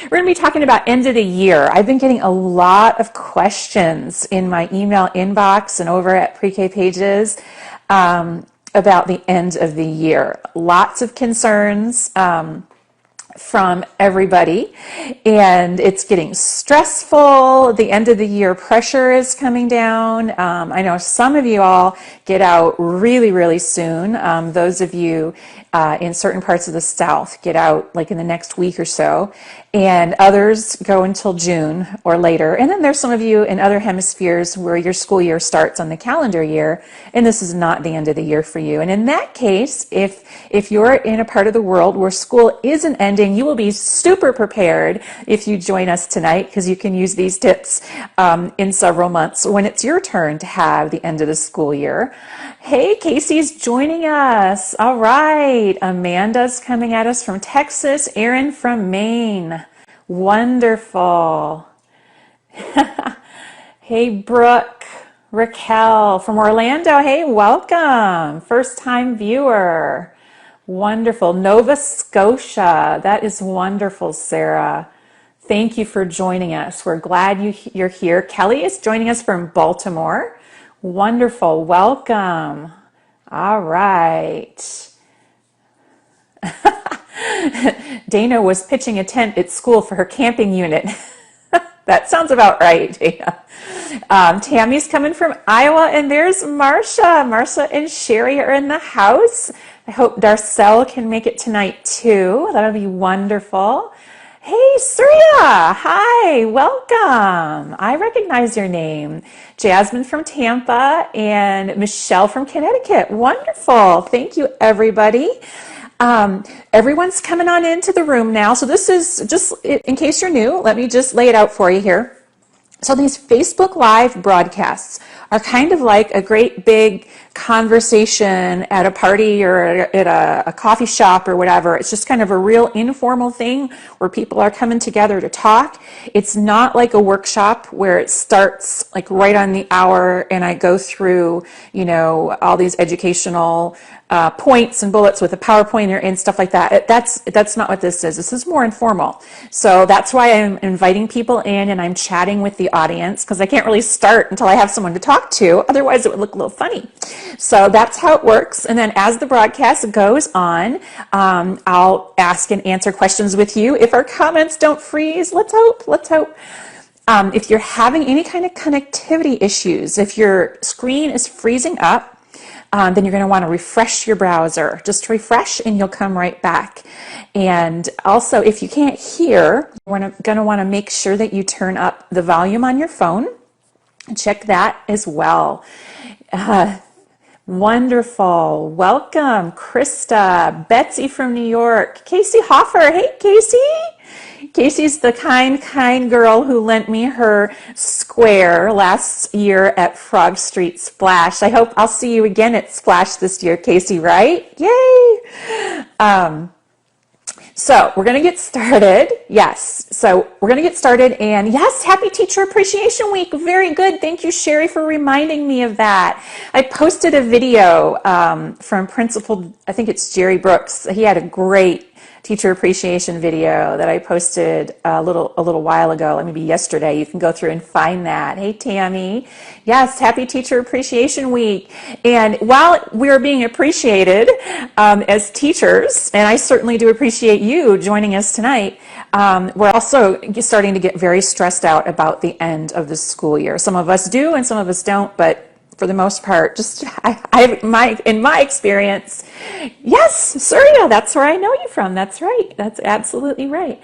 We're going to be talking about end of the year. I've been getting a lot of questions in my email inbox and over at Pre-K Pages about the end of the year. Lots of concerns from everybody, and it's getting stressful. The end of the year pressure is coming down. I know some of you all get out really, really soon. Those of you in certain parts of the South get out like in the next week or so, and others go until June or later. And then there's some of you in other hemispheres where your school year starts on the calendar year, and this is not the end of the year for you. And in that case, if you're in a part of the world where school isn't ending, you will be super prepared if you join us tonight, because you can use these tips in several months when it's your turn to have the end of the school year. Hey, Casey's joining us. All right. Amanda's coming at us from Texas. Aaron from Maine. Wonderful. Hey, Brooke. Raquel from Orlando. Hey, welcome. First time viewer. Wonderful. Nova Scotia. That is wonderful, Sarah. Thank you for joining us. We're glad you're here. Kelly is joining us from Baltimore. Wonderful. Welcome. All right. Dana was pitching a tent at school for her camping unit. That sounds about right, Dana. Tammy's coming from Iowa, and there's Marcia. Marcia and Sherry are in the house. I hope Darcel can make it tonight too. That'll be wonderful. Hey, Surya. Hi, welcome. I recognize your name. Jasmine from Tampa and Michelle from Connecticut. Wonderful. Thank you, everybody. Everyone's coming on into the room now. So this is just, in case you're new, let me just lay it out for you here. So these Facebook Live broadcasts are kind of like a great big conversation at a party or at a coffee shop or whatever. It's just kind of a real informal thing where people are coming together to talk. It's not like a workshop where it starts like right on the hour and I go through, you know, all these educational points and bullets with a PowerPoint and stuff like that. That's not what this is. This is more informal. So that's why I'm inviting people in and I'm chatting with the audience, because I can't really start until I have someone to talk to. Otherwise, it would look a little funny. So that's how it works. And then as the broadcast goes on, I'll ask and answer questions with you. If our comments don't freeze, let's hope. If you're having any kind of connectivity issues, if your screen is freezing up, then you're going to want to refresh your browser. Just refresh and you'll come right back. And also, if you can't hear, you're going to want to make sure that you turn up the volume on your phone. Check that as well. Wonderful. Welcome, Krista, Betsy from New York, Casey Hoffer. Hey, Casey. Casey's the kind girl who lent me her square last year at Frog Street Splash. I hope I'll see you again at Splash this year, Casey, right? Yay! So we're going to get started. Yes. So we're going to get started. And yes, happy Teacher Appreciation Week. Very good. Thank you, Sherry, for reminding me of that. I posted a video from Principal, I think it's Jerry Brooks. He had a great teacher appreciation video that I posted a little while ago, maybe yesterday. You can go through and find that. Hey, Tammy. Yes, happy Teacher Appreciation Week. And while we're being appreciated as teachers, and I certainly do appreciate you joining us tonight, we're also starting to get very stressed out about the end of the school year. Some of us do and some of us don't, but for the most part, just in my experience, yes, Surya, that's where I know you from. That's right. That's absolutely right.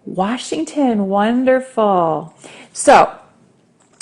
Washington, wonderful. So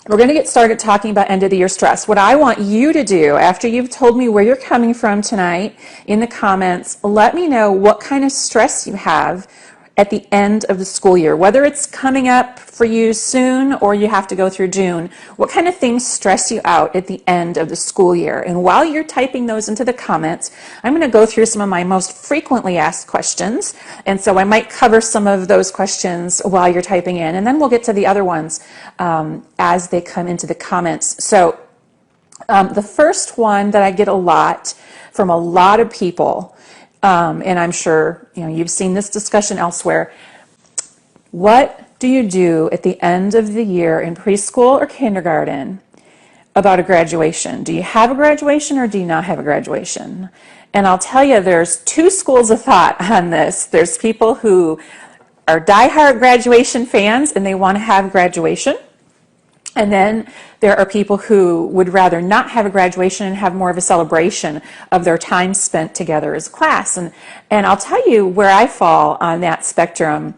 we're going to get started talking about end of the year stress. What I want you to do after you've told me where you're coming from tonight in the comments, let me know what kind of stress you have at the end of the school year, whether it's coming up for you soon or you have to go through June. What kind of things stress you out at the end of the school year? And while you're typing those into the comments, I'm going to go through some of my most frequently asked questions. And so I might cover some of those questions while you're typing in, and then we'll get to the other ones as they come into the comments. So the first one that I get a lot from a lot of people, and I'm sure you've seen this discussion elsewhere, What do you do at the end of the year in preschool or kindergarten about a graduation? Do you have a graduation or do you not have a graduation? And I'll tell you, there's two schools of thought on this. There's people who are diehard graduation fans and they want to have graduation. And then there are people who would rather not have a graduation and have more of a celebration of their time spent together as a class. And I'll tell you where I fall on that spectrum.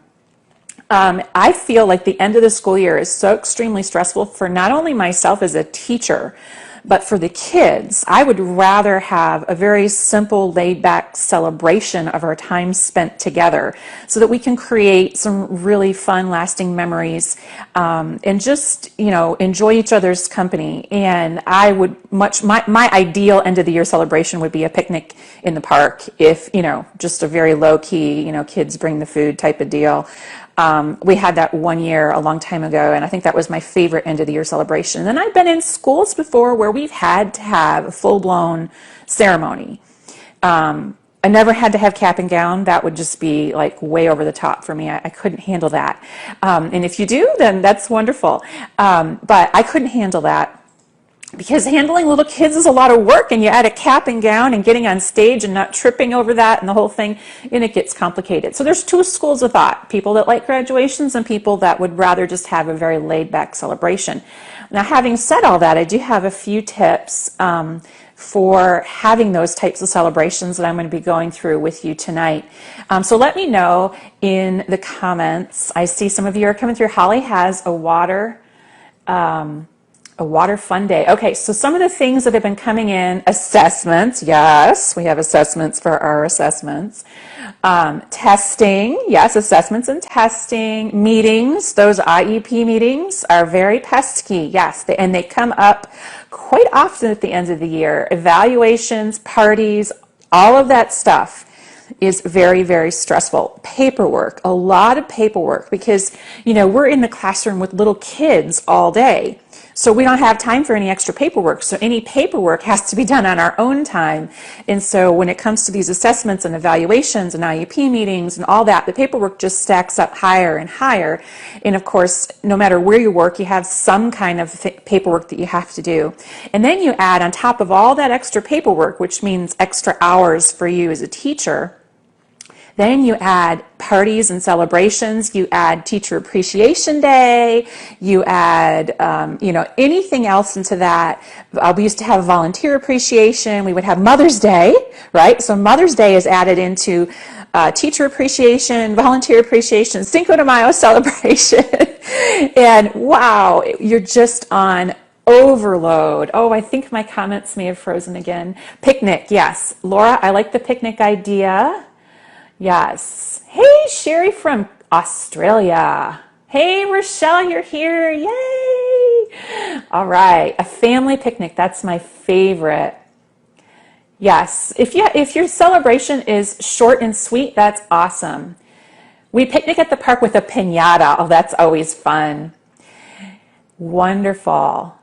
I feel like the end of the school year is so extremely stressful for not only myself as a teacher, but for the kids. I would rather have a very simple, laid-back celebration of our time spent together so that we can create some really fun, lasting memories and just, enjoy each other's company. And I would my ideal end of the year celebration would be a picnic in the park if, just a very low-key, kids bring the food type of deal. We had that one year a long time ago, and I think that was my favorite end of the year celebration. And then I've been in schools before where we've had to have a full-blown ceremony. I never had to have cap and gown. That would just be like way over the top for me. I couldn't handle that. And if you do, then that's wonderful. But I couldn't handle that, because handling little kids is a lot of work, and you add a cap and gown and getting on stage and not tripping over that and the whole thing, and it gets complicated. So there's two schools of thought, people that like graduations and people that would rather just have a very laid-back celebration. Now, having said all that, I do have a few tips for having those types of celebrations that I'm going to be going through with you tonight. So let me know in the comments. I see some of you are coming through. Holly has a water fun day. Okay, so some of the things that have been coming in: assessments. Yes, we have assessments for our assessments. Testing. Yes, assessments and testing. Meetings. Those IEP meetings are very pesky. Yes, and they come up quite often at the end of the year. Evaluations, parties, all of that stuff is very, very stressful. Paperwork, a lot of paperwork, because, we're in the classroom with little kids all day. So we don't have time for any extra paperwork. So any paperwork has to be done on our own time. And so when it comes to these assessments and evaluations and IEP meetings and all that, the paperwork just stacks up higher and higher. And of course, no matter where you work, you have some kind of paperwork that you have to do. And then you add on top of all that extra paperwork, which means extra hours for you as a teacher, then you add parties and celebrations, you add Teacher Appreciation Day, you add, anything else into that. We used to have volunteer appreciation, we would have Mother's Day, right? So Mother's Day is added into Teacher Appreciation, Volunteer Appreciation, Cinco de Mayo celebration. And wow, you're just on overload. Oh, I think my comments may have frozen again. Picnic, yes. Laura, I like the picnic idea. Yes. Hey, Sherry from Australia. Hey, Rochelle, you're here. Yay. All right. A family picnic. That's my favorite. Yes. If your celebration is short and sweet, that's awesome. We picnic at the park with a piñata. Oh, that's always fun. Wonderful.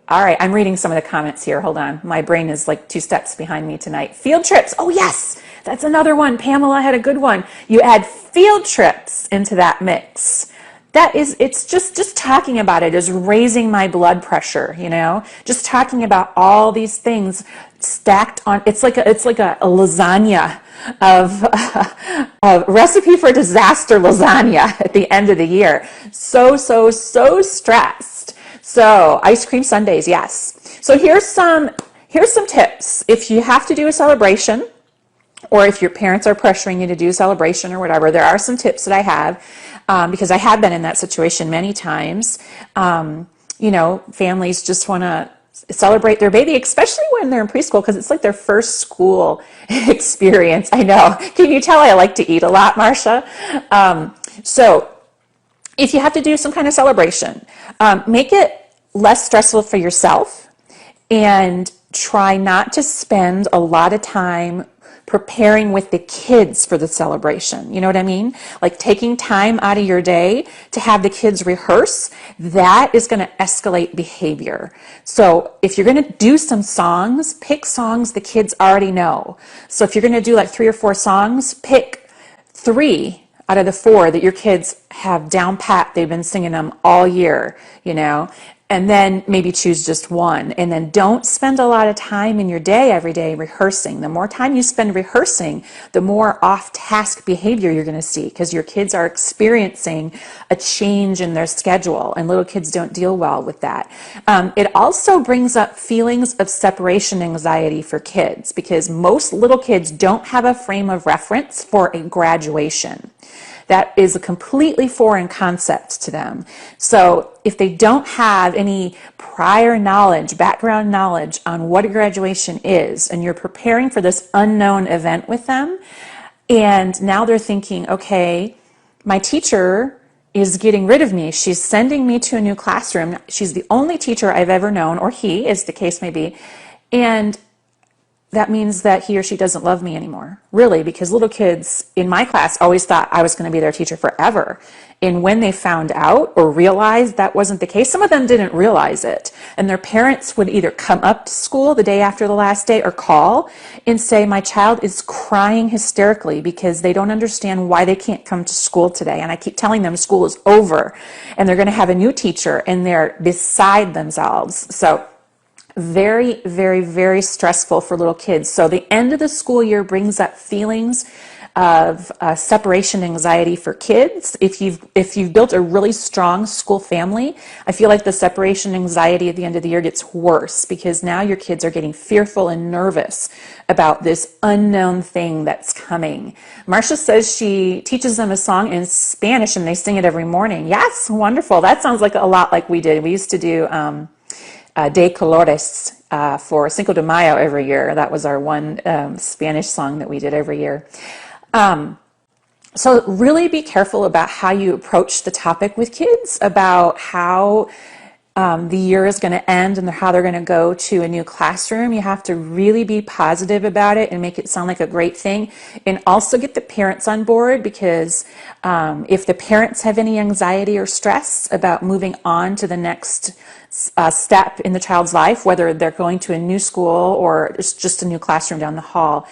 All right, I'm reading some of the comments here. Hold on. My brain is like 2 steps behind me tonight. Field trips. Oh, yes. That's another one. Pamela had a good one. You add field trips into that mix. It's just talking about it is raising my blood pressure, Just talking about all these things stacked on. It's like a lasagna of a recipe for disaster lasagna at the end of the year. So stressed. So ice cream sundaes, yes. So here's some tips. If you have to do a celebration, or if your parents are pressuring you to do a celebration or whatever, there are some tips that I have, because I have been in that situation many times. Families just want to celebrate their baby, especially when they're in preschool, because it's like their first school experience. I know. Can you tell I like to eat a lot, Marcia? So if you have to do some kind of celebration, make it less stressful for yourself, and try not to spend a lot of time preparing with the kids for the celebration. You know what I mean? Like taking time out of your day to have the kids rehearse, that is going to escalate behavior. So if you're going to do some songs, pick songs the kids already know. So if you're going to do like 3 or 4 songs, pick 3 out of the 4 that your kids have down pat. They've been singing them all year, and then maybe choose just one. And then don't spend a lot of time in your day every day rehearsing. The more time you spend rehearsing, the more off-task behavior you're going to see, because your kids are experiencing a change in their schedule, and little kids don't deal well with that. It also brings up feelings of separation anxiety for kids, because most little kids don't have a frame of reference for a graduation. That is a completely foreign concept to them. So if they don't have any prior knowledge, background knowledge on what a graduation is, and you're preparing for this unknown event with them, and now they're thinking, okay, my teacher is getting rid of me. She's sending me to a new classroom. She's the only teacher I've ever known, or he, as the case may be, and that means that he or she doesn't love me anymore. Really, because little kids in my class always thought I was going to be their teacher forever. And when they found out or realized that wasn't the case, some of them didn't realize it. And their parents would either come up to school the day after the last day or call and say, my child is crying hysterically because they don't understand why they can't come to school today. And I keep telling them school is over and they're going to have a new teacher, and they're beside themselves. So very, very, very stressful for little kids. So the end of the school year brings up feelings of separation anxiety for kids. If you've built a really strong school family, I feel like the separation anxiety at the end of the year gets worse, because now your kids are getting fearful and nervous about this unknown thing that's coming. Marcia says she teaches them a song in Spanish and they sing it every morning. Yes, wonderful. That sounds like a lot like we did. We used to do De Colores for Cinco de Mayo every year. That was our one Spanish song that we did every year. So really be careful about how you approach the topic with kids, about how the year is going to end and how they're going to go to a new classroom. You have to really be positive about it and make it sound like a great thing. And also get the parents on board, because if the parents have any anxiety or stress about moving on to the next step in the child's life, whether they're going to a new school or it's just a new classroom down the hall,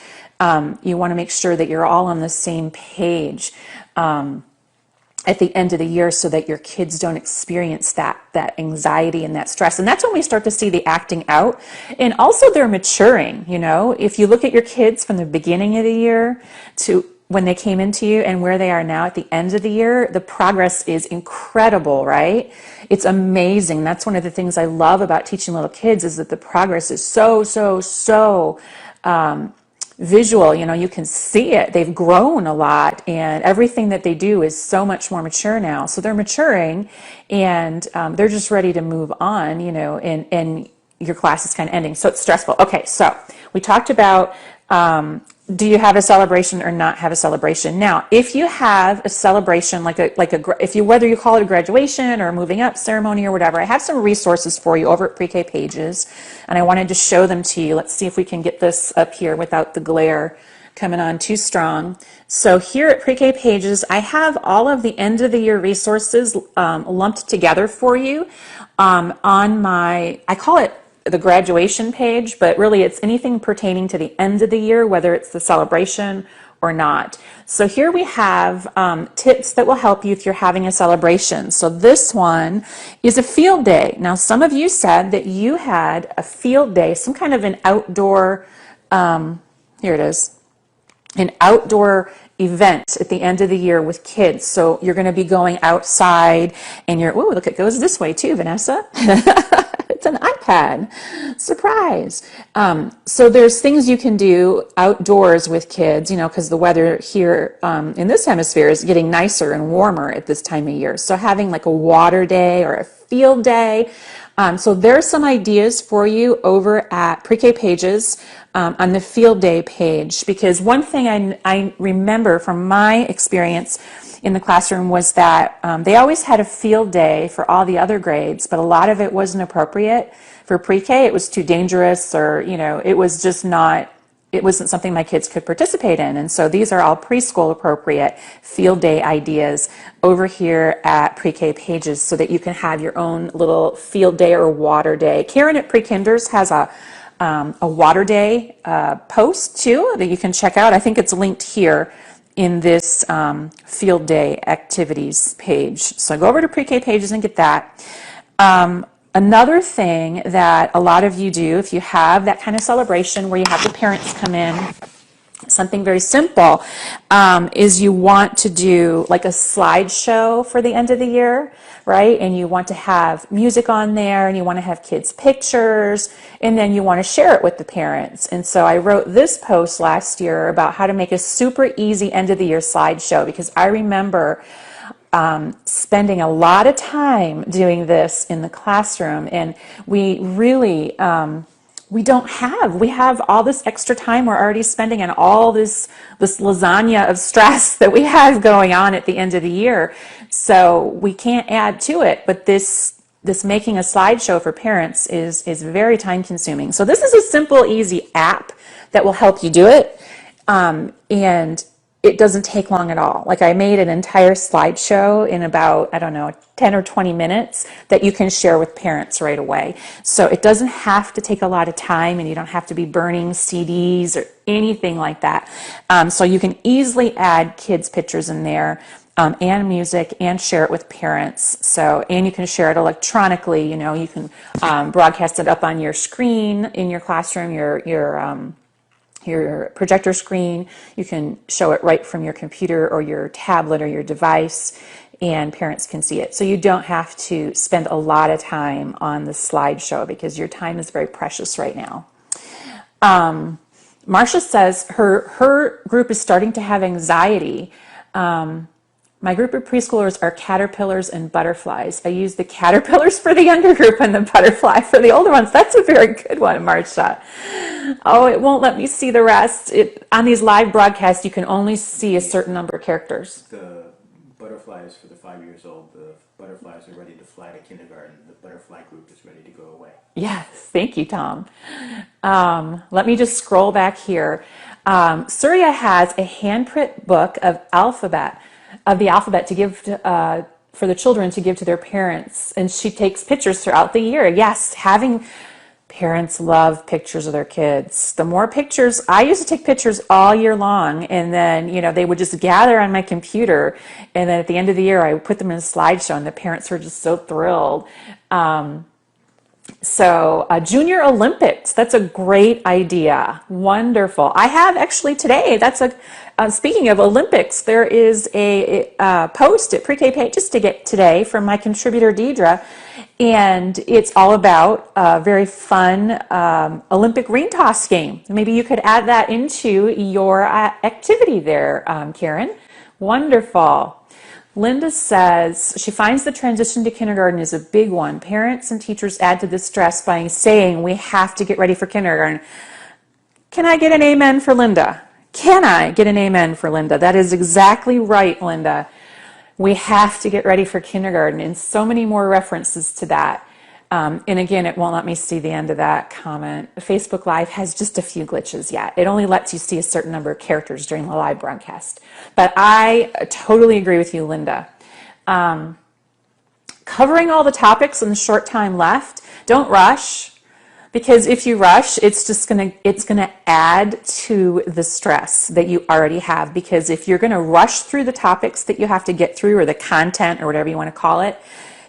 you want to make sure that you're all on the same page at the end of the year, so that your kids don't experience that anxiety and that stress. And that's when we start to see the acting out, and also they're maturing. If you look at your kids from the beginning of the year to when they came into you and where they are now at the end of the year, the progress is incredible, right? It's amazing. That's one of the things I love about teaching little kids, is that the progress is so visual. You can see it. They've grown a lot, and everything that they do is so much more mature now. So they're maturing, and they're just ready to move on, and your class is kind of ending. So it's stressful. Okay, so we talked about do you have a celebration or not have a celebration? Now, if you have a celebration, whether you call it a graduation or a moving up ceremony or whatever, I have some resources for you over at Pre-K Pages, and I wanted to show them to you. Let's see if we can get this up here without the glare coming on too strong. So here at Pre-K Pages, I have all of the end of the year resources lumped together for you on my, I call it the graduation page, but really it's anything pertaining to the end of the year, whether it's the celebration or not. So here we have tips that will help you if you're having a celebration. So this one is a field day. Now, some of you said that you had a field day, some kind of an outdoor, here it is, an outdoor event at the end of the year with kids. So you're going to be going outside, and you're, ooh, look, it goes this way too, Vanessa. It's an iPad. Surprise. So there's things you can do outdoors with kids, because the weather here in this hemisphere is getting nicer and warmer at this time of year. So having like a water day or a field day. So there's some ideas for you over at Pre-K Pages on the field day page, because one thing I remember from my experience in the classroom was that they always had a field day for all the other grades, but a lot of it wasn't appropriate for pre-K. It was too dangerous, or it was just not, it wasn't something my kids could participate in. And so these are all preschool appropriate field day ideas over here at Pre-K Pages, so that you can have your own little field day or water day. Karen at Pre-Kinders has a water day post too that you can check out. I think it's linked here in this field day activities page. So I go over to pre-K pages and get that. Another thing that a lot of you do, if you have that kind of celebration where you have the parents come in, something very simple, is you want to do like a slideshow for the end of the year, right? And you want to have music on there, and you want to have kids' pictures, and then you want to share it with the parents. And so I wrote this post last year about how to make a super easy end of the year slideshow, because I remember spending a lot of time doing this in the classroom, and we really we have all this extra time we're already spending on all this lasagna of stress that we have going on at the end of the year. So we can't add to it, but this making a slideshow for parents is very time consuming. So this is a simple, easy app that will help you do it. And it doesn't take long at all. Like, I made an entire slideshow in about, 10 or 20 minutes that you can share with parents right away. So it doesn't have to take a lot of time, and you don't have to be burning CDs or anything like that. So you can easily add kids' pictures in there, and music, and share it with parents. So, and you can share it electronically. You can broadcast it up on your screen in your classroom, your projector screen. You can show it right from your computer or your tablet or your device, and parents can see it. So you don't have to spend a lot of time on the slideshow, because your time is very precious right now. Marcia says her group is starting to have anxiety. My group of preschoolers are caterpillars and butterflies. I use the caterpillars for the younger group and the butterfly for the older ones. That's a very good one, Marcia. Oh, it won't let me see the rest. On these live broadcasts, you can only see a certain number of characters. The butterfly is for the 5 years old. The butterflies are ready to fly to kindergarten. The butterfly group is ready to go away. Yes, thank you, Tom. Let me just scroll back here. Surya has a handprint book of the alphabet to give for the children to give to their parents, and she takes pictures throughout the year. Yes, parents love pictures of their kids. The more pictures, I used to take pictures all year long, and then they would just gather on my computer, and then at the end of the year I would put them in a slideshow, and the parents were just so thrilled. So Junior Olympics, that's a great idea. Wonderful. I have actually today, speaking of Olympics, there is a post at Pre-K Pages to get today from my contributor Deidre, and it's all about a very fun Olympic ring toss game. Maybe you could add that into your activity there, Karen. Wonderful. Linda says she finds the transition to kindergarten is a big one. Parents and teachers add to the stress by saying we have to get ready for kindergarten. Can I get an amen for Linda? Can I get an amen for Linda? That is exactly right, Linda. We have to get ready for kindergarten, and so many more references to that. And again, it won't let me see the end of that comment. Facebook Live has just a few glitches yet. It only lets you see a certain number of characters during the live broadcast. But I totally agree with you, Linda. Covering all the topics in the short time left, don't rush, because if you rush, it's gonna add to the stress that you already have. Because if you're gonna rush through the topics that you have to get through, or the content, or whatever you want to call it,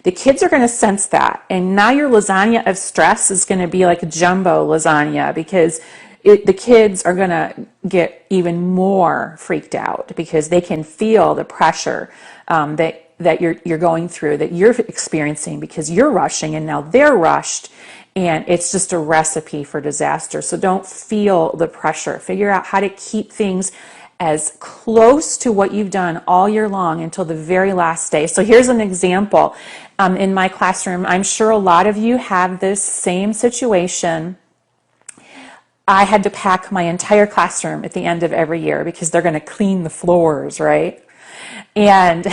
the kids are going to sense that, and now your lasagna of stress is going to be like a jumbo lasagna, because the kids are going to get even more freaked out, because they can feel the pressure that you're going through, that you're experiencing, because you're rushing and now they're rushed, and it's just a recipe for disaster. So don't feel the pressure. Figure out how to keep things as close to what you've done all year long until the very last day. So here's an example. In my classroom, I'm sure a lot of you have this same situation. I had to pack my entire classroom at the end of every year, because they're going to clean the floors, right? And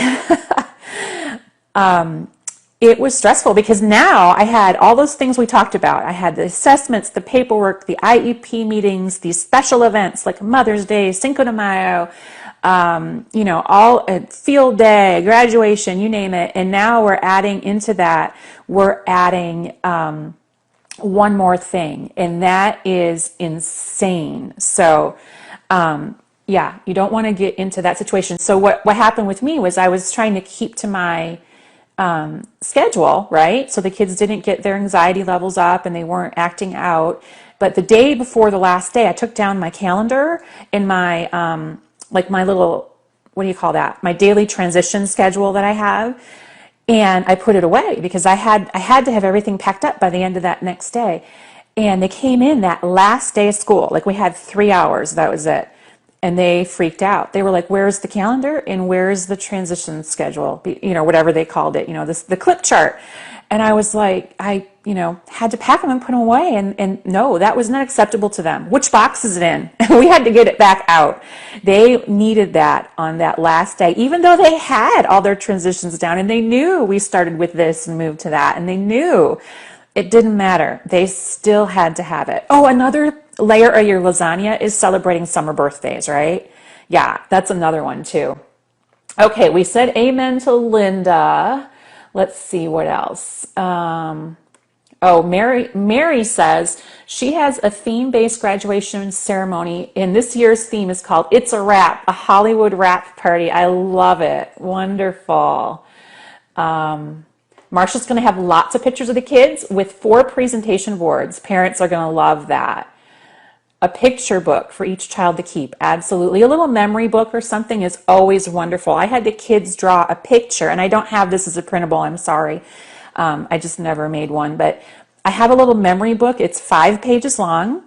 it was stressful, because now I had all those things we talked about. I had the assessments, the paperwork, the IEP meetings, these special events like Mother's Day, Cinco de Mayo, all field day, graduation, you name it. And now we're adding into that, one more thing, and that is insane. So, Yeah, you don't want to get into that situation. So what happened with me was I was trying to keep to my schedule, right? So the kids didn't get their anxiety levels up and they weren't acting out. But the day before the last day, I took down my calendar and my like my little, what do you call that? My daily transition schedule that I have, and I put it away because I had to have everything packed up by the end of that next day. And they came in that last day of school, like we had 3 hours, that was it. And they freaked out. They were like, "Where's the calendar and where's the transition schedule?" Whatever they called it, the clip chart. And I was like, I had to pack them and put them away. And no, that was not acceptable to them. Which box is it in? We had to get it back out. They needed that on that last day, even though they had all their transitions down and they knew we started with this and moved to that. And they knew it didn't matter. They still had to have it. Oh, another layer of your lasagna is celebrating summer birthdays, right? Yeah, that's another one too. Okay, we said amen to Linda. Let's see what else. Mary says she has a theme-based graduation ceremony, and this year's theme is called It's a Wrap, a Hollywood wrap party. I love it. Wonderful. Marsha's going to have lots of pictures of the kids with 4 presentation boards. Parents are going to love that. A picture book for each child to keep. Absolutely. A little memory book or something is always wonderful. I had the kids draw a picture, and I don't have this as a printable. I'm sorry. I just never made one. But I have a little memory book. It's 5 pages long.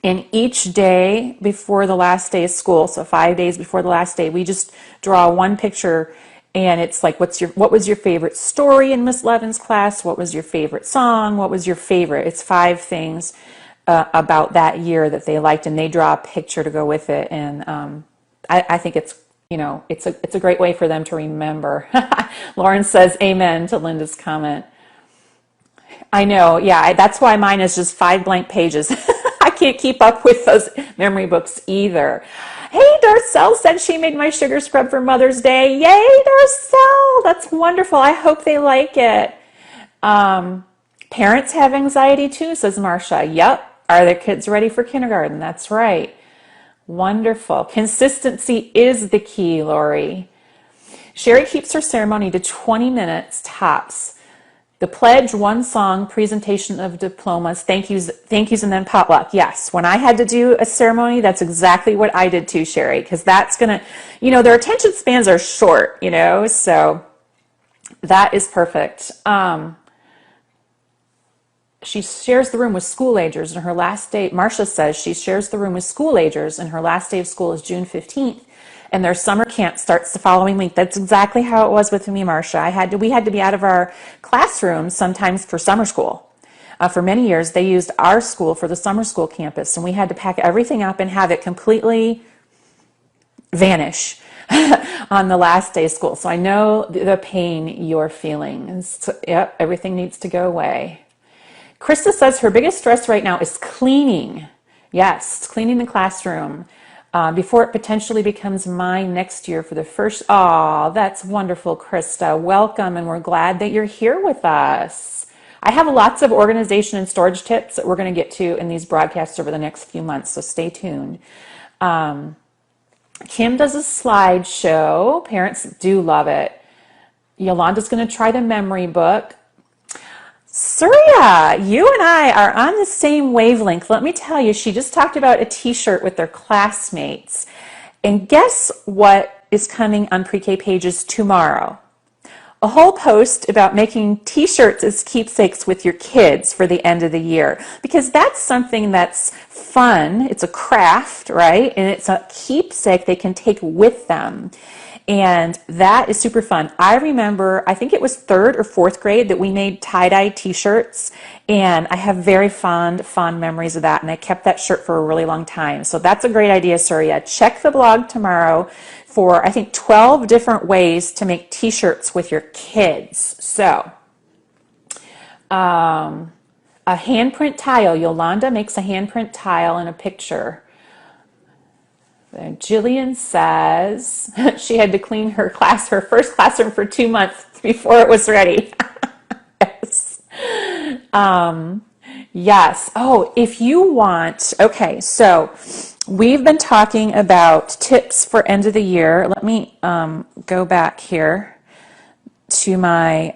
And each day before the last day of school, so 5 days before the last day, we just draw one picture. And it's like, what was your favorite story in Miss Levin's class? What was your favorite song? What was your favorite? It's 5 things about that year that they liked, and they draw a picture to go with it. And I think it's it's a great way for them to remember. Lauren says amen to Linda's comment. I know, yeah, that's why mine is just 5 blank pages. I can't keep up with those memory books either. Hey, Darcel said she made my sugar scrub for Mother's Day. Yay, Darcel! That's wonderful. I hope they like it. Parents have anxiety too, says Marcia. Yep. Are their kids ready for kindergarten? That's right. Wonderful. Consistency is the key, Lori. Sherry keeps her ceremony to 20 minutes tops. The pledge, one song, presentation of diplomas, thank yous, and then potluck. Yes, when I had to do a ceremony, that's exactly what I did too, Sherry, because that's going to, their attention spans are short, so that is perfect. She shares the room with school agers, and her last day, Marcia says she shares the room with school agers, and her last day of school is June 15th, and their summer camp starts the following week. That's exactly how it was with me, Marcia. We had to be out of our classrooms sometimes for summer school. For many years, they used our school for the summer school campus, and we had to pack everything up and have it completely vanish on the last day of school. So I know the pain you're feeling. Yep, everything needs to go away. Krista says her biggest stress right now is cleaning. Yes, cleaning the classroom before it potentially becomes mine next year for the first. Oh, that's wonderful, Krista. Welcome, and we're glad that you're here with us. I have lots of organization and storage tips that we're going to get to in these broadcasts over the next few months, so stay tuned. Kim does a slideshow. Parents do love it. Yolanda's going to try the memory book. Surya, you and I are on the same wavelength. Let me tell you, she just talked about a t-shirt with their classmates. And guess what is coming on Pre-K Pages tomorrow? A whole post about making t-shirts as keepsakes with your kids for the end of the year. Because that's something that's fun. It's a craft, right? And it's a keepsake they can take with them. And that is super fun. I remember, I think it was 3rd or 4th grade that we made tie-dye t-shirts, and I have very fond memories of that, and I kept that shirt for a really long time. So that's a great idea, Surya. Check the blog tomorrow for, I think, 12 different ways to make t-shirts with your kids. So, a handprint tile. Yolanda makes a handprint tile in a picture. Jillian says she had to clean her first classroom for 2 months before it was ready. Yes. Yes. Oh, if you want, okay, so we've been talking about tips for end of the year. Let me go back here to my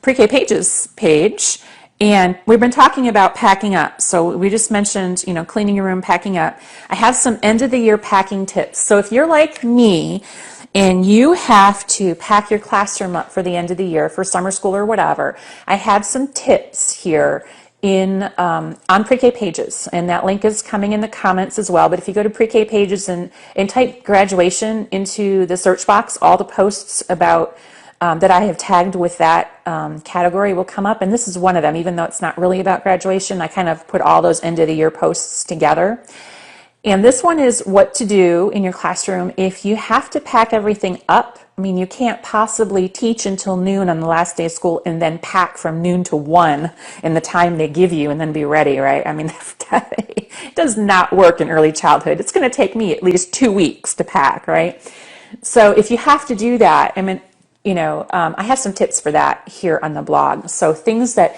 pre-K pages page, and we've been talking about packing up. So we just mentioned, cleaning your room, packing up. I have some end of the year packing tips. So if you're like me and you have to pack your classroom up for the end of the year for summer school or whatever, I have some tips here on pre-K pages, and that link is coming in the comments as well. But if you go to pre-K pages and type graduation into the search box, all the posts about that I have tagged with that category will come up, and this is one of them. Even though it's not really about graduation, I kind of put all those end of the year posts together. And this one is what to do in your classroom if you have to pack everything up. I mean, you can't possibly teach until noon on the last day of school and then pack from noon to 1 in the time they give you and then be ready, right? I mean, it does not work in early childhood. It's going to take me at least 2 weeks to pack, right? So if you have to do that, I mean, I have some tips for that here on the blog. So things that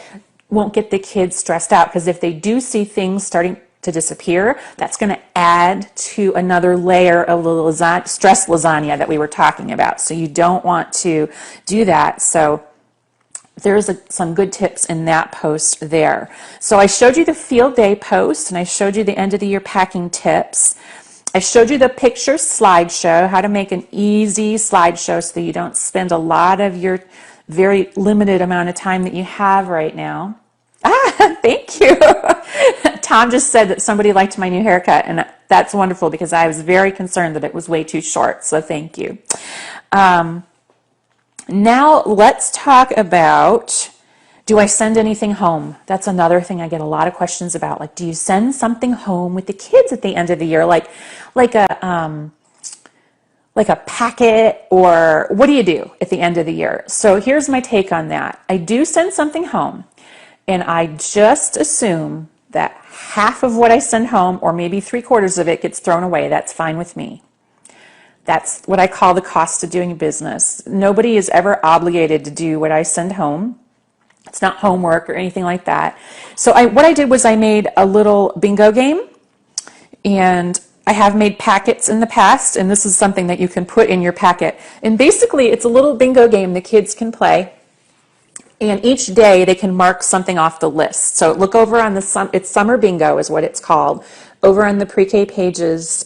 won't get the kids stressed out, because if they do see things starting to disappear, that's going to add to another layer of the stress lasagna that we were talking about. So you don't want to do that. So there's some good tips in that post there. So I showed you the field day post, and I showed you the end of the year packing tips. I showed you the picture slideshow, how to make an easy slideshow so that you don't spend a lot of your very limited amount of time that you have right now. Thank you. Tom just said that somebody liked my new haircut, and that's wonderful because I was very concerned that it was way too short, so thank you. Now let's talk about, do I send anything home? That's another thing I get a lot of questions about. Like, do you send something home with the kids at the end of the year? Like a packet, or what do you do at the end of the year? So here's my take on that. I do send something home, and I just assume that half of what I send home, or maybe 3/4 of it, gets thrown away. That's fine with me. That's what I call the cost of doing business. Nobody is ever obligated to do what I send home. It's not homework or anything like that. So what I did was I made a little bingo game, and I have made packets in the past, and this is something that you can put in your packet. And basically, it's a little bingo game the kids can play, and each day they can mark something off the list. So look over on it's Summer Bingo is what it's called, over on the Pre-K Pages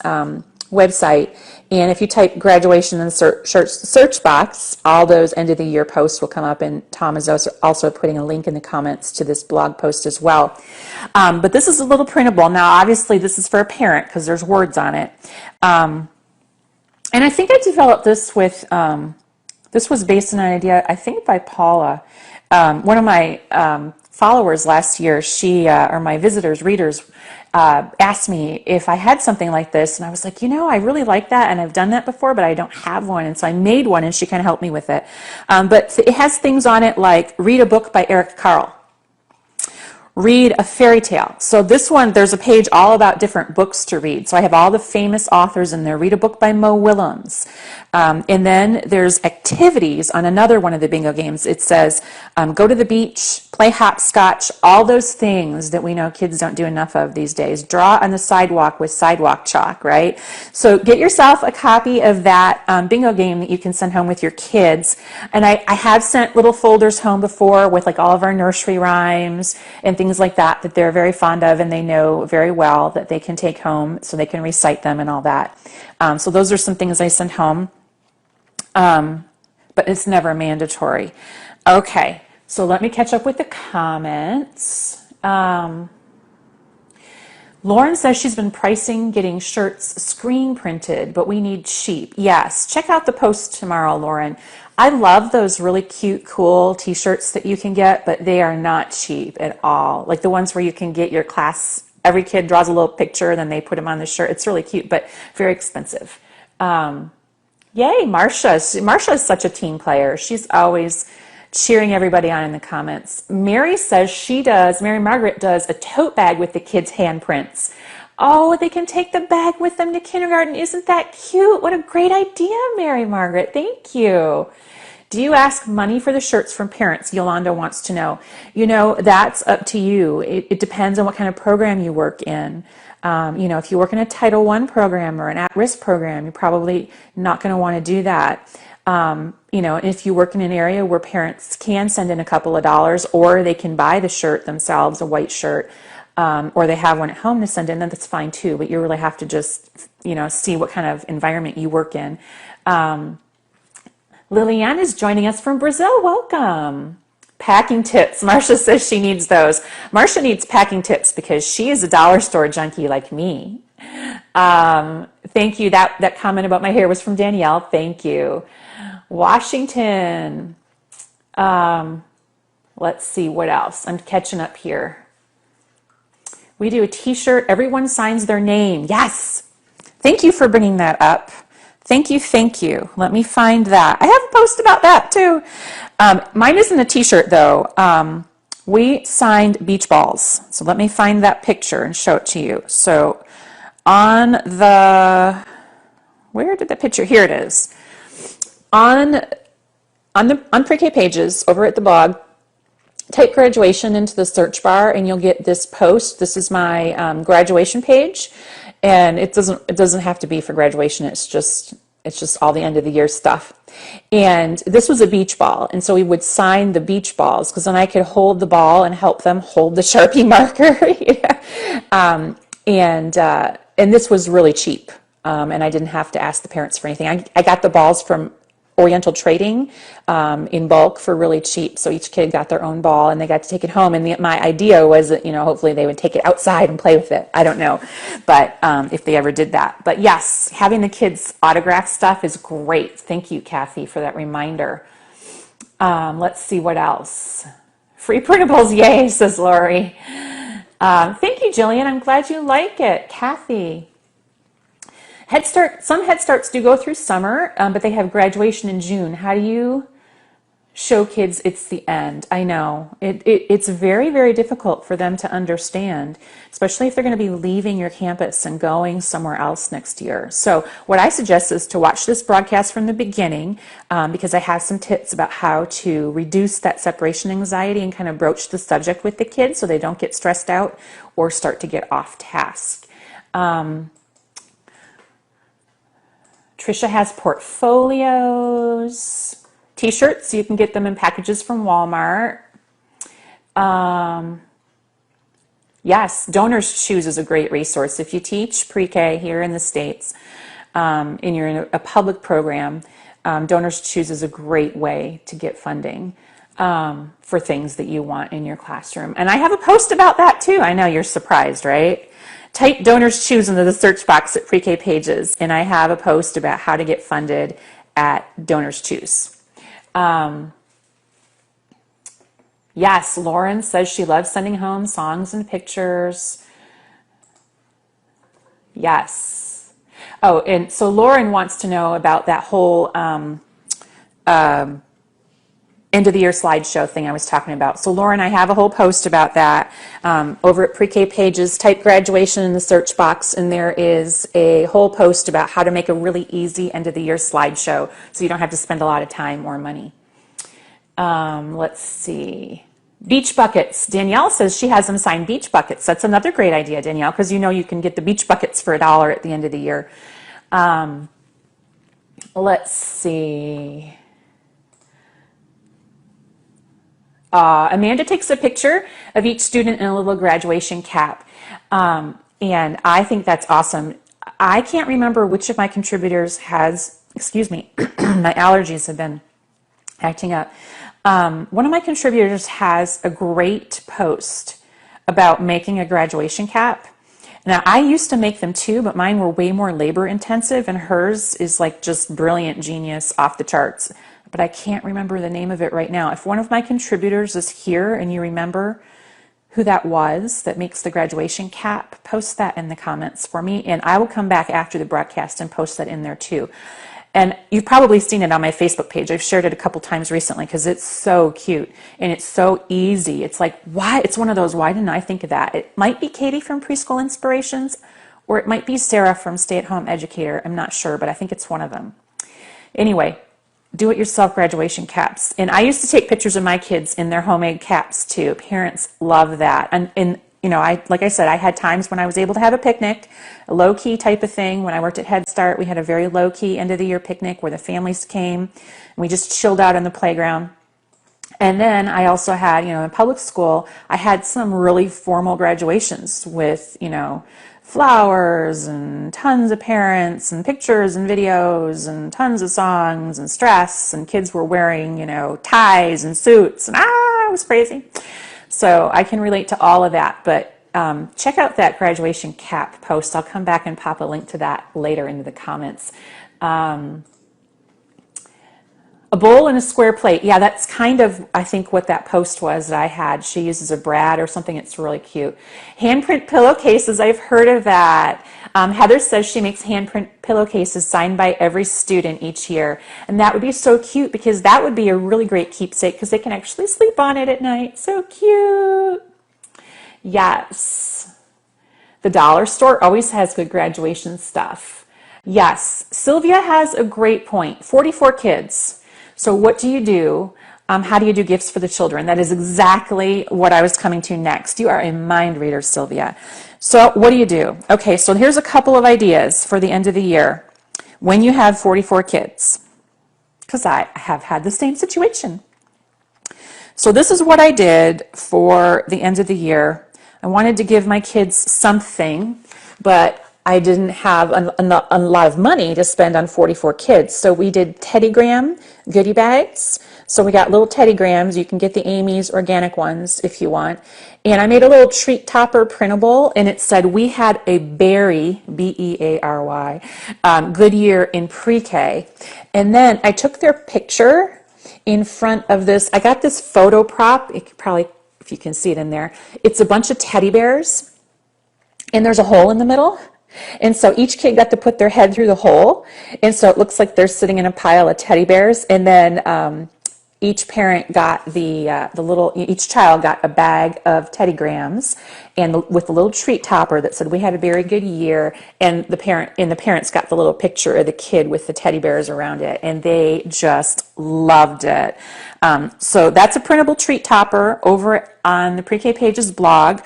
website. And if you type graduation in the search box, all those end of the year posts will come up, and Tom is also putting a link in the comments to this blog post as well. But this is a little printable. Now, obviously, this is for a parent because there's words on it. And I think I developed this with, this was based on an idea, I think by Paula. One of my followers last year, or my visitors, readers, asked me if I had something like this, and I was like, I really like that, and I've done that before, but I don't have one, and so I made one, and she kind of helped me with it. But it has things on it like read a book by Eric Carle, read a fairy tale. So this one, there's a page all about different books to read. So I have all the famous authors in there. Read a book by Mo Willems. And then there's activities on another one of the bingo games. It says, go to the beach, play hopscotch, all those things that we know kids don't do enough of these days. Draw on the sidewalk with sidewalk chalk, right? So get yourself a copy of that bingo game that you can send home with your kids. And I have sent little folders home before with like all of our nursery rhymes and things like that they're very fond of and they know very well that they can take home so they can recite them and all that. So those are some things I send home. But it's never mandatory. Okay, so let me catch up with the comments. Lauren says she's been pricing getting shirts screen printed, but we need cheap. Yes, check out the post tomorrow, Lauren. I love those really cute, cool t-shirts that you can get, but they are not cheap at all. Like the ones where you can get your class, every kid draws a little picture and then they put them on the shirt. It's really cute, but very expensive. Yay, Marcia. Marcia is such a team player. She's always cheering everybody on in the comments. Mary says Mary Margaret does a tote bag with the kids' handprints. Oh, they can take the bag with them to kindergarten. Isn't that cute? What a great idea, Mary Margaret. Thank you. Do you ask money for the shirts from parents? Yolanda wants to know. That's up to you. It depends on what kind of program you work in. If you work in a Title I program or an at-risk program, you're probably not going to want to do that. If you work in an area where parents can send in a couple of dollars, or they can buy the shirt themselves, a white shirt, or they have one at home to send in, then that's fine too. But you really have to just, see what kind of environment you work in. Liliane is joining us from Brazil. Welcome. Packing tips. Marcia says she needs those. Marcia needs packing tips because she is a dollar store junkie like me. Thank you. That comment about my hair was from Danielle. Thank you. Washington. Let's see what else. I'm catching up here. We do a t-shirt. Everyone signs their name. Yes. Thank you for bringing that up. Thank you, thank you. Let me find that. I have a post about that too. Mine isn't a t-shirt though. We signed beach balls. So let me find that picture and show it to you. So on where did the picture? Here it is. On pre-K pages over at the blog, type graduation into the search bar and you'll get this post. This is my graduation page. And it doesn't have to be for graduation. It's just all the end of the year stuff. And this was a beach ball, and so we would sign the beach balls because then I could hold the ball and help them hold the Sharpie marker. And this was really cheap, and I didn't have to ask the parents for anything. I got the balls from Oriental Trading in bulk for really cheap. So each kid got their own ball and they got to take it home. And my idea was that, hopefully they would take it outside and play with it. I don't know, but if they ever did that. But yes, having the kids autograph stuff is great. Thank you, Kathy, for that reminder. Let's see what else. Free printables, yay, says Lori. Thank you, Jillian. I'm glad you like it. Kathy. Head Start, some Head Starts do go through summer, but they have graduation in June. How do you show kids it's the end? I know. It's very, very difficult for them to understand, especially if they're going to be leaving your campus and going somewhere else next year. So what I suggest is to watch this broadcast from the beginning because I have some tips about how to reduce that separation anxiety and kind of broach the subject with the kids so they don't get stressed out or start to get off task. Trisha has portfolios, t-shirts, so you can get them in packages from Walmart. Yes, Donors Choose is a great resource. If you teach pre-K here in the States and you're in a public program, Donors Choose is a great way to get funding for things that you want in your classroom. And I have a post about that too. I know you're surprised, right? Type Donors Choose into the search box at pre-K pages, and I have a post about how to get funded at Donors Choose. Yes, Lauren says she loves sending home songs and pictures. Yes. Oh, and so Lauren wants to know about that whole end of the year slideshow thing I was talking about. So Lauren, I have a whole post about that over at pre-K pages. Type graduation in the search box and there is a whole post about how to make a really easy end of the year slideshow so you don't have to spend a lot of time or money. Let's see. Beach buckets. Danielle says she has them sign beach buckets. That's another great idea, Danielle, because you can get the beach buckets for $1 at the end of the year. Let's see. Amanda takes a picture of each student in a little graduation cap. And I think that's awesome. I can't remember which of my contributors has, excuse me, my allergies have been acting up. One of my contributors has a great post about making a graduation cap. Now, I used to make them too, but mine were way more labor intensive and hers is like just brilliant, genius, off the charts. But I can't remember the name of it right now. If one of my contributors is here and you remember who that was that makes the graduation cap, post that in the comments for me, and I will come back after the broadcast and post that in there too. And you've probably seen it on my Facebook page. I've shared it a couple times recently because it's so cute and it's so easy. It's like, why? It's one of those, why didn't I think of that? It might be Katie from Preschool Inspirations, or it might be Sarah from Stay at Home Educator. I'm not sure, but I think it's one of them. Anyway, do-it-yourself graduation caps. And I used to take pictures of my kids in their homemade caps too. Parents love that. And you know, like I said, I had times when I was able to have a picnic, a low-key type of thing. When I worked at Head Start, we had a very low-key end-of-the-year picnic where the families came and we just chilled out on the playground. And then I also had, you know, in public school, I had some really formal graduations with, you know, flowers and tons of parents and pictures and videos and tons of songs and stress, and kids were wearing, you know, ties and suits, and it was crazy. So I can relate to all of that, but check out that graduation cap post. I'll come back and pop a link to that later into the comments. A bowl and a square plate. Yeah, that's kind of, I think, what that post was that I had. She uses a brad or something. It's really cute. Handprint pillowcases. I've heard of that. Heather says she makes handprint pillowcases signed by every student each year. And that would be so cute because that would be a really great keepsake because they can actually sleep on it at night. So cute. Yes. The dollar store always has good graduation stuff. Yes. Sylvia has a great point. 44 kids. So what do you do? How do you do gifts for the children? That is exactly what I was coming to next. You are a mind reader, Sylvia. So what do you do? Okay, so here's a couple of ideas for the end of the year when you have 44 kids, because I have had the same situation. So this is what I did for the end of the year. I wanted to give my kids something, but I didn't have a lot of money to spend on 44 kids. So we did Teddygram goodie bags. So we got little Teddygrams. You can get the Amy's organic ones if you want. And I made a little treat topper printable, and it said we had a berry, B-E-A-R-Y, good year in pre-K. And then I took their picture in front of this. I got this photo prop. It could probably, if you can see it in there, it's a bunch of teddy bears, and there's a hole in the middle. And so each kid got to put their head through the hole, and so it looks like they're sitting in a pile of teddy bears. And then each parent got each child got a bag of Teddygrams, and with the little treat topper that said we had a very good year. And the parents got the little picture of the kid with the teddy bears around it, and they just loved it. So that's a printable treat topper over on the Pre-K Pages blog.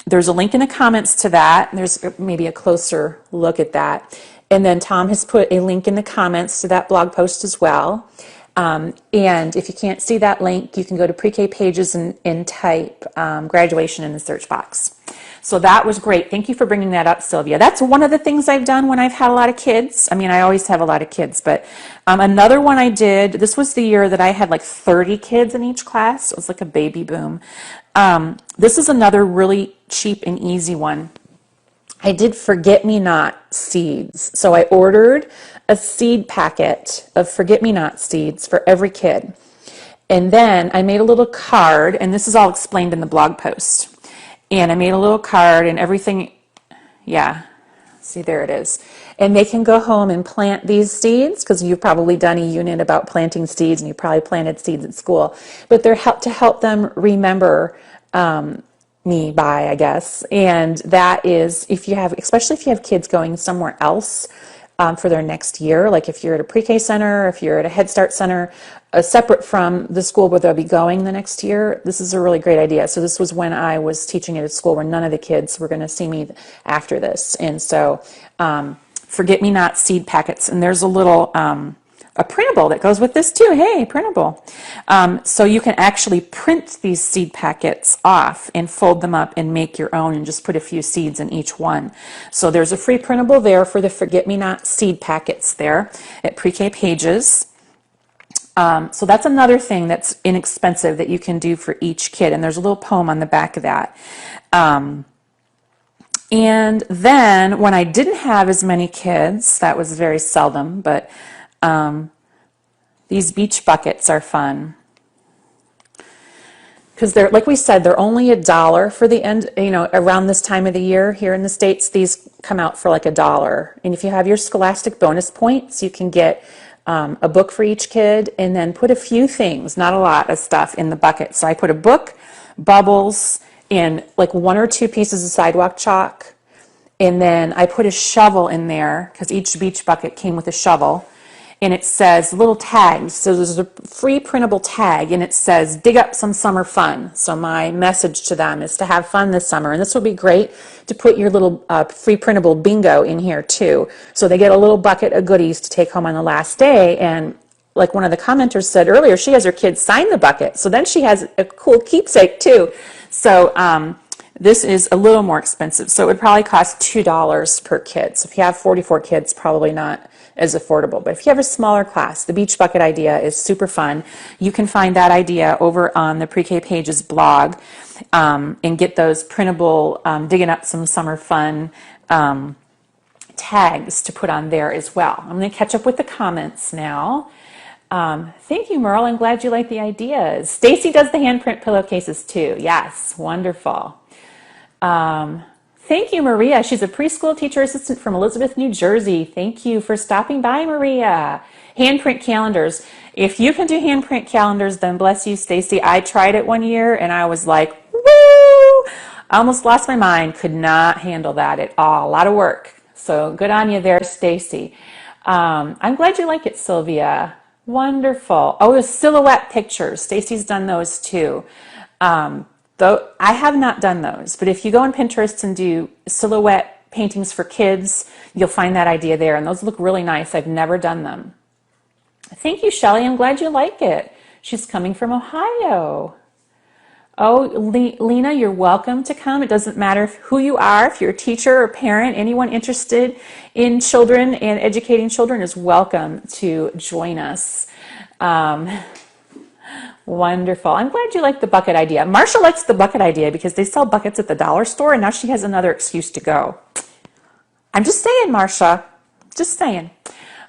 There's a link in the comments to that. There's maybe a closer look at that. And then Tom has put a link in the comments to that blog post as well. And if you can't see that link, you can go to Pre-K Pages and type graduation in the search box. So that was great. Thank you for bringing that up, Sylvia. That's one of the things I've done when I've had a lot of kids. I mean, I always have a lot of kids, but another one I did, this was the year that I had like 30 kids in each class. It was like a baby boom. This is another really cheap and easy one. I did forget-me-not seeds. So I ordered a seed packet of forget-me-not seeds for every kid. And then I made a little card, and this is all explained in the blog post. And I made a little card and everything, yeah, see, there it is. And they can go home and plant these seeds, because you've probably done a unit about planting seeds, and you probably planted seeds at school. But they're to help them remember me by, I guess. And that is, especially if you have kids going somewhere else for their next year, like if you're at a pre-K center, if you're at a Head Start center, separate from the school where they'll be going the next year, this is a really great idea. So this was when I was teaching at a school where none of the kids were going to see me after this. And so forget-me-not seed packets. And there's a little a printable that goes with this too. Hey, printable. So you can actually print these seed packets off and fold them up and make your own and just put a few seeds in each one. So there's a free printable there for the forget-me-not seed packets there at Pre-K Pages. So that's another thing that's inexpensive that you can do for each kid. And there's a little poem on the back of that. And then when I didn't have as many kids, that was very seldom, but these beach buckets are fun. Because they're, like we said, they're only $1 for the end, around this time of the year here in the States. These come out for like $1. And if you have your Scholastic bonus points, you can get a book for each kid, and then put a few things, not a lot of stuff, in the bucket. So I put a book, bubbles, and like 1 or 2 pieces of sidewalk chalk. And then I put a shovel in there, because each beach bucket came with a shovel. and it says little tags. So there's a free printable tag, and it says, dig up some summer fun. So my message to them is to have fun this summer. And this will be great to put your little free printable bingo in here too. So they get a little bucket of goodies to take home on the last day. And like one of the commenters said earlier, she has her kids sign the bucket. So then she has a cool keepsake too. So this is a little more expensive. So it would probably cost $2 per kid. So if you have 44 kids, probably not as affordable. But if you have a smaller class, the beach bucket idea is super fun. You can find that idea over on the Pre-K Pages blog and get those printable digging up some summer fun tags to put on there as well. I'm going to catch up with the comments now. Thank you, Merle. I'm glad you like the ideas. Stacy does the handprint pillowcases too. Yes, wonderful. Thank you, Maria. She's a preschool teacher assistant from Elizabeth, New Jersey. Thank you for stopping by, Maria. Handprint calendars. If you can do handprint calendars, then bless you, Stacy. I tried it one year and I was like, woo! I almost lost my mind. Could not handle that at all. A lot of work. So good on you there, Stacy. I'm glad you like it, Sylvia. Wonderful. Oh, the silhouette pictures. Stacy's done those too. Though I have not done those, but if you go on Pinterest and do silhouette paintings for kids, you'll find that idea there, and those look really nice. I've never done them. Thank you, Shelley. I'm glad you like it. She's coming from Ohio. Oh, Lena, you're welcome to come. It doesn't matter who you are, if you're a teacher or parent, anyone interested in children and educating children is welcome to join us. Wonderful. I'm glad you like the bucket idea. Marsha likes the bucket idea because they sell buckets at the dollar store and now she has another excuse to go. I'm just saying, Marsha. Just saying.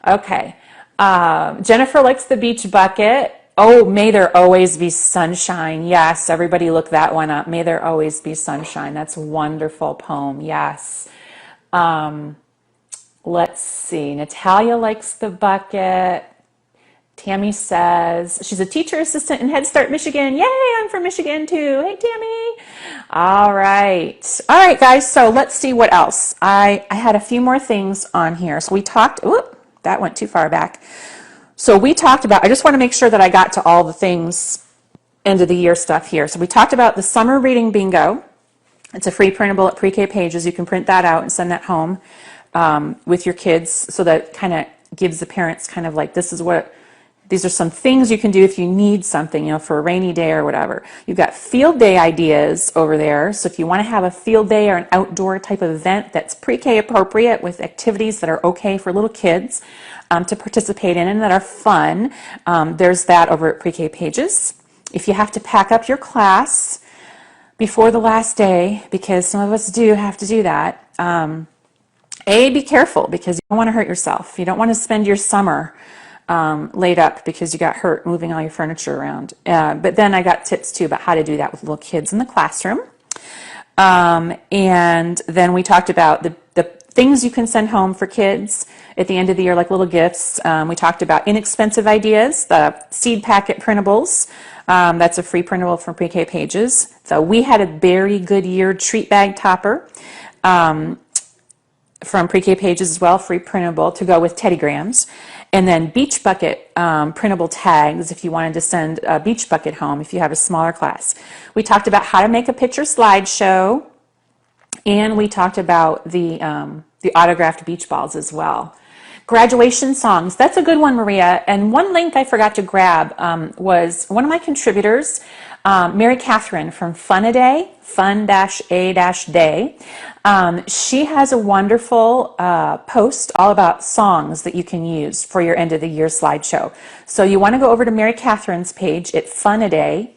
Okay. Jennifer likes the beach bucket. Oh, may there always be sunshine. Yes, everybody look that one up. May there always be sunshine. That's a wonderful poem. Yes. Let's see. Natalia likes the bucket. Tammy says she's a teacher assistant in Head Start Michigan. Yay, I'm from Michigan too. Hey, Tammy. All right. All right, guys. So let's see what else. I had a few more things on here. So we talked, whoop, that went too far back. So we talked about, I just want to make sure that I got to all the things, end of the year stuff here. So we talked about the summer reading bingo. It's a free printable at Pre-K Pages. You can print that out and send that home with your kids. So that kind of gives the parents kind of like, these are some things you can do if you need something, you know, for a rainy day or whatever. You've got field day ideas over there. So if you want to have a field day or an outdoor type of event that's pre-K appropriate with activities that are okay for little kids to participate in and that are fun, there's that over at Pre-K Pages. If you have to pack up your class before the last day, because some of us do have to do that, be careful because you don't want to hurt yourself. You don't want to spend your summer laid up because you got hurt moving all your furniture around. But then I got tips too about how to do that with little kids in the classroom. And then we talked about the things you can send home for kids at the end of the year, like little gifts. We talked about inexpensive ideas, the seed packet printables. That's a free printable from Pre-K Pages. So we had a very good year treat bag topper from Pre-K Pages as well, free printable to go with Teddy Grahams. And then beach bucket printable tags if you wanted to send a beach bucket home if you have a smaller class. We talked about how to make a picture slideshow, and we talked about the autographed beach balls as well. Graduation songs, that's a good one, Maria. And one link I forgot to grab was one of my contributors, Mary Catherine from Fun-A-Day, fun-a-day. She has a wonderful post all about songs that you can use for your end of the year slideshow. So you want to go over to Mary Catherine's page at Fun-A-Day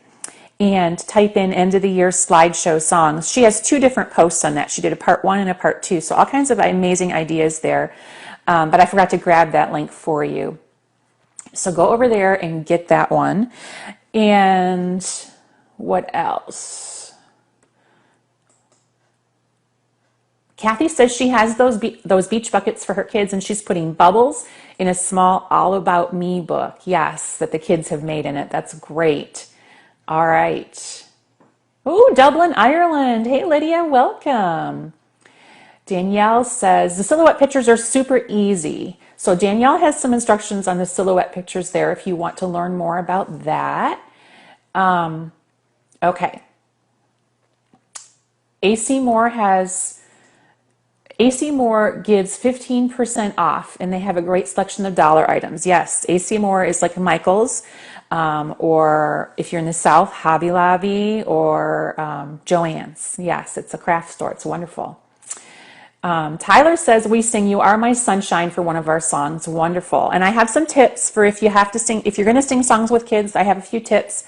and type in end of the year slideshow songs. She has 2 different posts on that. She did a part 1 and a part 2. So all kinds of amazing ideas there. But I forgot to grab that link for you. So go over there and get that one. And what else? Kathy says she has those beach buckets for her kids, and she's putting bubbles in a small All About Me book. Yes, that the kids have made in it. That's great. All right. Oh, Dublin, Ireland. Hey, Lydia, welcome. Danielle says, the silhouette pictures are super easy. So Danielle has some instructions on the silhouette pictures there if you want to learn more about that. Okay. AC Moore gives 15% off, and they have a great selection of dollar items. Yes, AC Moore is like Michael's, or if you're in the South, Hobby Lobby or Joann's. Yes, it's a craft store. It's wonderful. Tyler says we sing "You Are My Sunshine" for one of our songs. Wonderful. And I have some tips for if you have to sing, if you're going to sing songs with kids. I have a few tips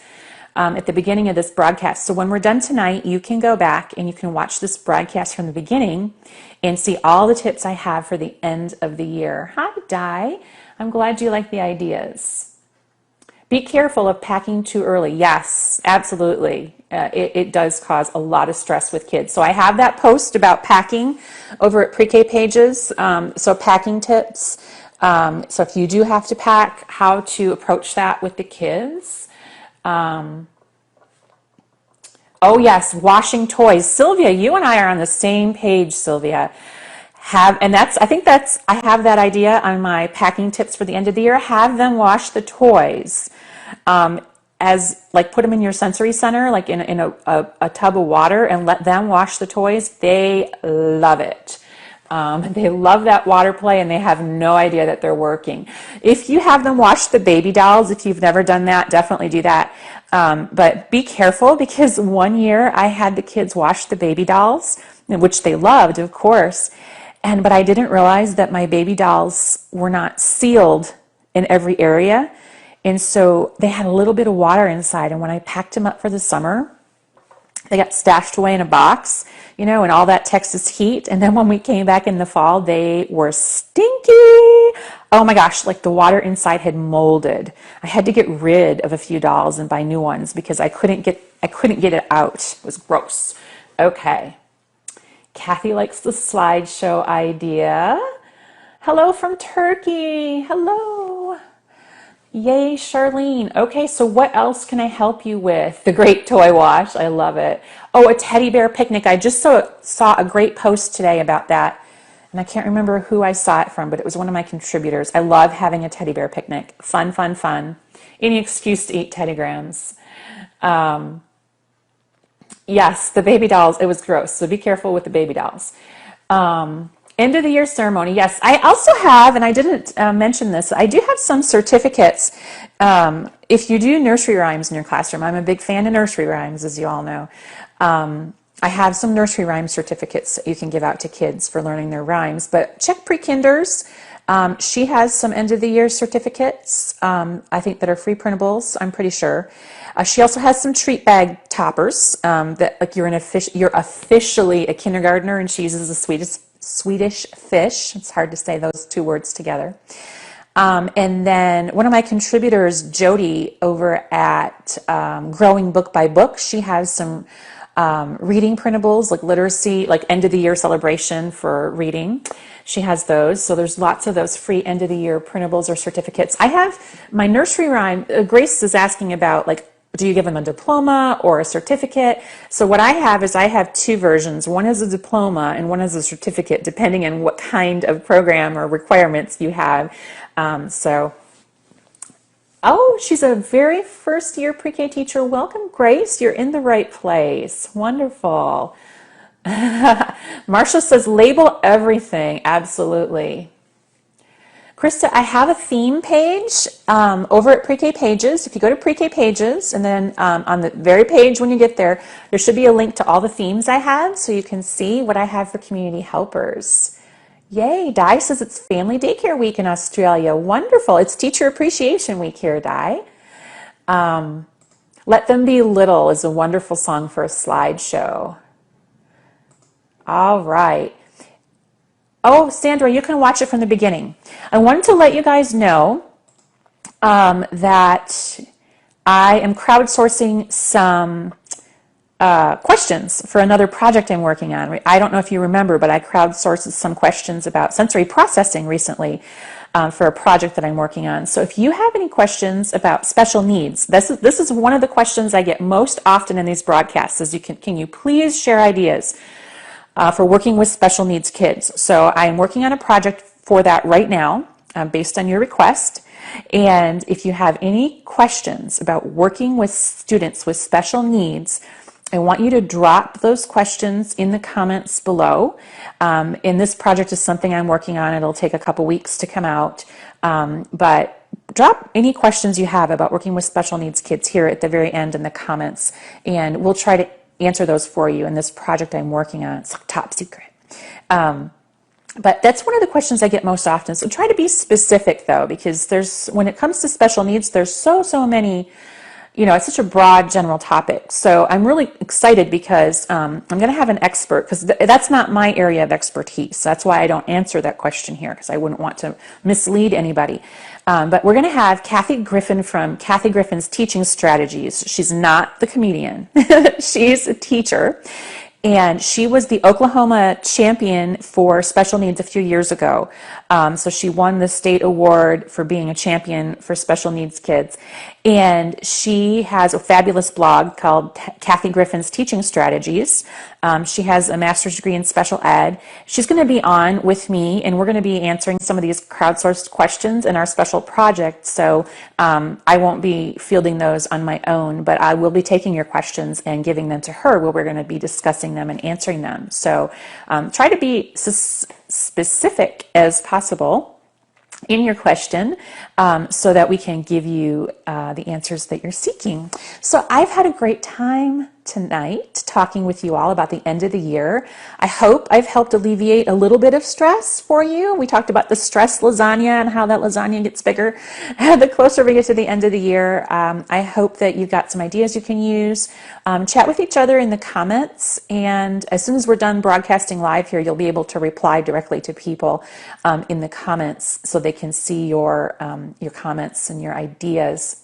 at the beginning of this broadcast. So when we're done tonight, you can go back and you can watch this broadcast from the beginning and see all the tips I have for the end of the year. Hi, Di. I'm glad you like the ideas. Be careful of packing too early. Yes, absolutely. It does cause a lot of stress with kids. So I have that post about packing over at Pre-K Pages. So packing tips. So if you do have to pack, how to approach that with the kids. Oh yes, washing toys. Sylvia, you and I are on the same page, Sylvia. I have that idea on my packing tips for the end of the year. Have them wash the toys. Put them in your sensory center, like in a tub of water, and let them wash the toys. They love it. They love that water play, and they have no idea that they're working. If you have them wash the baby dolls, if you've never done that, definitely do that. But be careful, because one year I had the kids wash the baby dolls, which they loved, of course. But I didn't realize that my baby dolls were not sealed in every area. And so they had a little bit of water inside. And when I packed them up for the summer, they got stashed away in a box, and all that Texas heat. And then when we came back in the fall, they were stinky. Oh my gosh, like the water inside had molded. I had to get rid of a few dolls and buy new ones because I couldn't get it out. It was gross. Okay. Kathy likes the slideshow idea. Hello from Turkey. Hello. Yay, Charlene. Okay, so what else can I help you with? The great toy wash. I love it. Oh, a teddy bear picnic. I just saw a great post today about that. And I can't remember who I saw it from, but it was one of my contributors. I love having a teddy bear picnic. Fun, fun, fun. Any excuse to eat Teddy Grahams. Yes, the baby dolls. It was gross. So be careful with the baby dolls. End of the year ceremony. Yes, I also have, and I didn't mention this, I do have some certificates. If you do nursery rhymes in your classroom, I'm a big fan of nursery rhymes, as you all know. I have some nursery rhyme certificates that you can give out to kids for learning their rhymes. But check Pre-Kinders. She has some end of the year certificates, I think, that are free printables, I'm pretty sure. She also has some treat bag toppers that, like, you're officially a kindergartner, and she uses a Swedish fish. It's hard to say those two words together. And then one of my contributors, Jody, over at Growing Book by Book, she has some reading printables, like literacy, like end of the year celebration for reading. She has those. So there's lots of those free end of the year printables or certificates. I have my nursery rhyme. Grace is asking about, like, do you give them a diploma or a certificate? So what I have is I have two versions. One is a diploma and one is a certificate, depending on what kind of program or requirements you have. Oh, she's a very first year pre-K teacher. Welcome, Grace. You're in the right place. Wonderful. Marcia says label everything. Absolutely. Krista, I have a theme page over at Pre-K Pages. If you go to Pre-K Pages, and then on the very page when you get there, there should be a link to all the themes I have, so you can see what I have for community helpers. Yay, Di says it's Family Daycare Week in Australia. Wonderful. It's Teacher Appreciation Week here, Di. Let Them Be Little is a wonderful song for a slideshow. All right. Oh, Sandra, you can watch it from the beginning. I wanted to let you guys know that I am crowdsourcing some questions for another project I'm working on. I don't know if you remember, but I crowdsourced some questions about sensory processing recently for a project that I'm working on. So if you have any questions about special needs, this is one of the questions I get most often in these broadcasts, is can you please share ideas for working with special needs kids? So I'm working on a project for that right now. based on your request. And if you have any questions about working with students with special needs, I want you to drop those questions in the comments below. And this project is something I'm working on. It'll take a couple weeks to come out. But drop any questions you have about working with special needs kids here at the very end in the comments. And we'll try to answer those for you in this project I'm working on. It's top secret. But that's one of the questions I get most often. So try to be specific though, because when it comes to special needs, there's so many, it's such a broad general topic. So I'm really excited because I'm going to have an expert, because that's not my area of expertise. That's why I don't answer that question here, because I wouldn't want to mislead anybody. But we're going to have Kathy Griffin from Kathy Griffin's Teaching Strategies. She's not the comedian. She's a teacher. And she was the Oklahoma champion for special needs a few years ago. So she won the state award for being a champion for special needs kids. And she has a fabulous blog called Kathy Griffin's Teaching Strategies. She has a master's degree in special ed. She's going to be on with me, and we're going to be answering some of these crowdsourced questions in our special project. So I won't be fielding those on my own, but I will be taking your questions and giving them to her, where we're going to be discussing them and answering them. So try to be specific as possible in your question, so that we can give you the answers that you're seeking. So I've had a great time tonight talking with you all about the end of the year. I hope I've helped alleviate a little bit of stress for you. We talked about the stress lasagna and how that lasagna gets bigger the closer we get to the end of the year. I hope that you've got some ideas you can use. Chat with each other in the comments, and as soon as we're done broadcasting live here, you'll be able to reply directly to people in the comments, so they can see your comments and your ideas.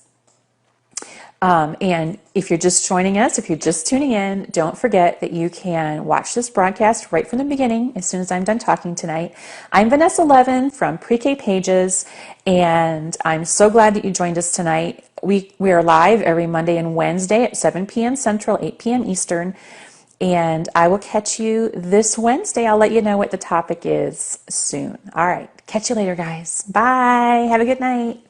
And if you're just joining us, if you're just tuning in, don't forget that you can watch this broadcast right from the beginning as soon as I'm done talking tonight. I'm Vanessa Levin from Pre-K Pages, and I'm so glad that you joined us tonight. We are live every Monday and Wednesday at 7 p.m. Central, 8 p.m. Eastern, and I will catch you this Wednesday. I'll let you know what the topic is soon. All right. Catch you later, guys. Bye. Have a good night.